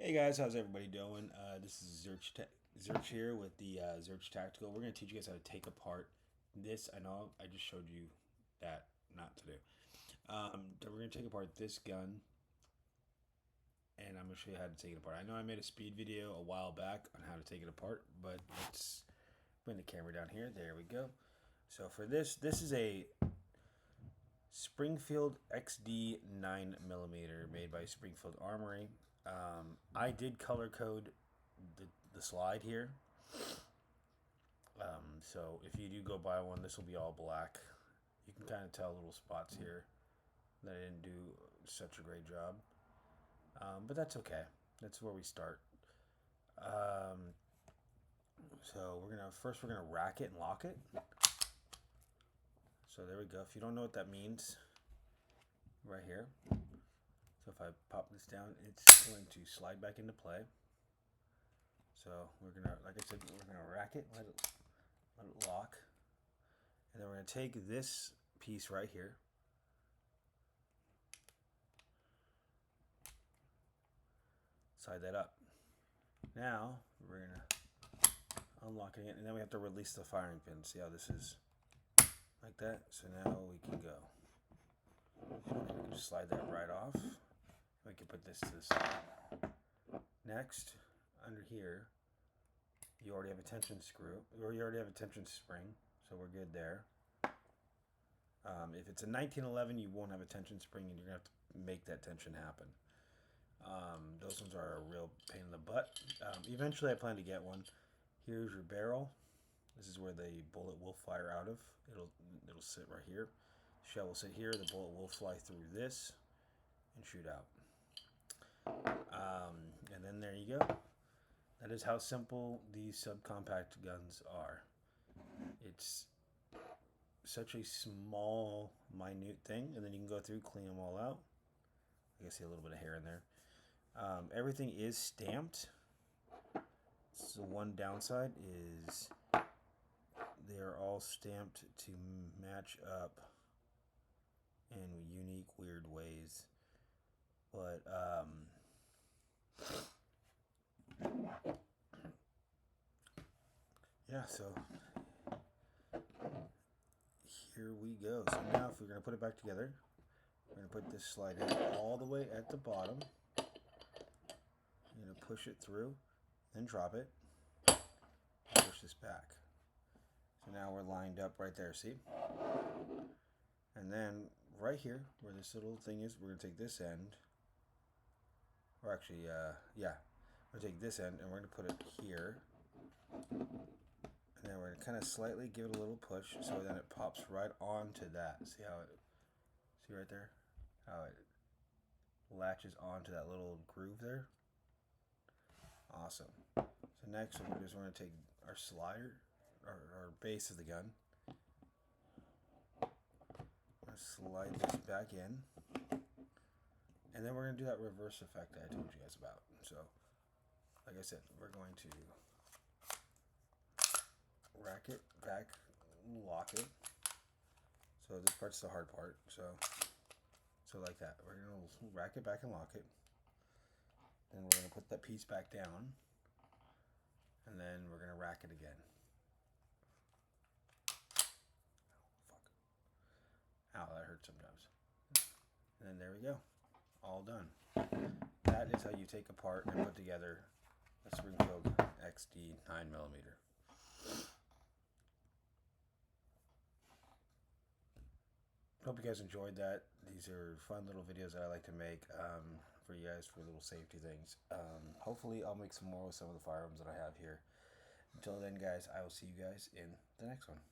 Hey guys, how's everybody doing? This is Zerch here with the Zerch Tactical. We're going to teach you guys how to take apart this. I know I just showed you that not to do. So we're going to take apart this gun, and I'm going to show you how to take it apart. I know I made a speed video a while back on how to take it apart, but let's bring the camera down here. There we go. So for this is a Springfield XD 9mm made by Springfield Armory. I did color code the slide here. So if you do go buy one, this will be all black. You can kind of tell little spots here that I didn't do such a great job. But that's okay. That's where we start. So we're gonna rack it and lock it. So there we go. If you don't know what that means, right here. So if I pop this down, it's going to slide back into play. So we're gonna, like I said, we're gonna rack it, let it lock, and then we're gonna take this piece right here, slide that up. Now we're gonna unlock it, and then we have to release the firing pin. See how this is like that? So now we can go. So we can just slide that right off. We can put this to the side. Next, under here, you already have a tension screw, or you already have a tension spring, so we're good there. If it's a 1911, you won't have a tension spring, and you're gonna have to make that tension happen. Those ones are a real pain in the butt. Eventually, I plan to get one. Here's your barrel. This is where the bullet will fire out of. It'll sit right here. The shell will sit here. The bullet will fly through this and shoot out. And then there you go. That is how simple these subcompact guns are. It's such a small, minute thing, and then you can go through, clean them all out. I can see a little bit of hair in there. Everything is stamped. So one downside is they are all stamped to match up in unique, weird ways. But yeah, so here we go. So now if we're going to put it back together, we're going to put this slide in all the way at the bottom. You're going to push it through, then drop it, and push this back. So now we're lined up right there, see? And then right here, where this little thing is, we're going to take this end, or actually, yeah, we're going to take this end and we're going to put it here. And then we're going to kind of slightly give it a little push so then it pops right onto that. See right there? How it latches onto that little groove there. Awesome. So next we're going to take our slider, our base of the gun. Slide this back in. And then we're going to do that reverse effect that I told you guys about. So, like I said, we're going to rack it back, lock it. So this part's the hard part. So like that. We're going to rack it back and lock it. Then we're going to put that piece back down. And then we're going to rack it again. Ow, that hurts sometimes. And then there we go. All done. That is how you take apart and put together a Springfield XD 9mm. Hope you guys enjoyed that. These are fun little videos that I like to make for you guys for little safety things. Hopefully I'll make some more with some of the firearms that I have here. Until then, guys, I will see you guys in the next one.